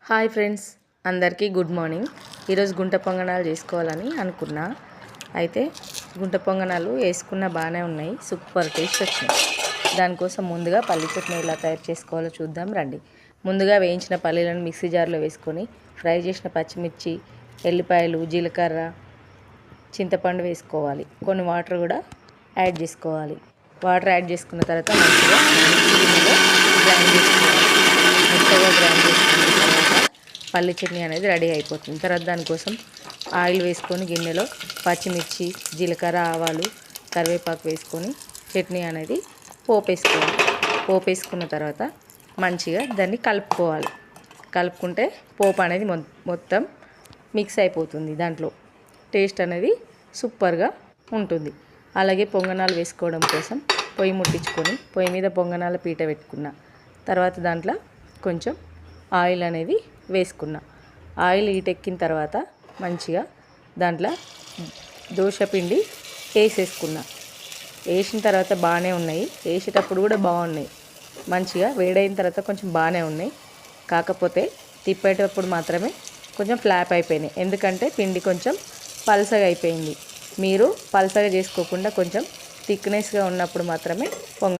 Hi friends, అందరికీ good morning. ఈరోజు గుంట పొంగనాలు చేసుకోవాలని అనుకున్నా. అయితే గుంట పొంగనాలు వేసుకున్న బాగానే ఉన్నాయి, సూపర్ టేస్ట్ వచ్చినాయి. దానికోసం ముందుగా పల్లి చట్నీ ఎలా తయారు చేసుకోవాలో చూద్దాం రండి. ముందుగా వేయించిన పల్లీలను మిక్సీ జార్లో వేసుకొని ఫ్రై చేసిన పచ్చిమిర్చి, ఎల్లిపాయలు, జీలకర్ర, చింతపండు వేసుకోవాలి. కొన్ని వాటర్ కూడా యాడ్ చేసుకోవాలి. వాటర్ యాడ్ చేసుకున్న తర్వాత మంచిగా గ్రైండ్ చేసుకోవాలి. మెత్తగా గ్రైండ్ చేసుకున్న తర్వాత పల్లి చట్నీ అనేది రెడీ అయిపోతుంది. తర్వాత దానికోసం ఆయిల్ వేసుకొని గిన్నెలో పచ్చిమిర్చి, జీలకర్ర, ఆవాలు, కరివేపాకు వేసుకొని చట్నీ అనేది పోపేసుకోవాలి. పోపేసుకున్న తర్వాత మంచిగా దాన్ని కలుపుకోవాలి. కలుపుకుంటే పోపు అనేది మొత్తం మిక్స్ అయిపోతుంది. దాంట్లో టేస్ట్ అనేది సూపర్గా ఉంటుంది. అలాగే పొంగనాలు వేసుకోవడం కోసం పొయ్యి ముట్టించుకొని పొయ్యి మీద పొంగనాల పీట పెట్టుకున్న తర్వాత దాంట్లో కొంచెం ఆయిల్ అనేది వేసుకున్నా. ఆయిల్ హీటెక్కిన తర్వాత మంచిగా దాంట్లో దోశ పిండి వేసేసుకున్నా. వేసిన తర్వాత బాగానే ఉన్నాయి, వేసేటప్పుడు కూడా బాగున్నాయి. మంచిగా వేడైన తర్వాత కొంచెం బాగానే ఉన్నాయి. కాకపోతే తిప్పేటప్పుడు మాత్రమే కొంచెం ఫ్లాప్ అయిపోయినాయి, ఎందుకంటే పిండి కొంచెం పల్సగా అయిపోయింది. మీరు పల్సగా చేసుకోకుండా కొంచెం థిక్నెస్గా ఉన్నప్పుడు మాత్రమే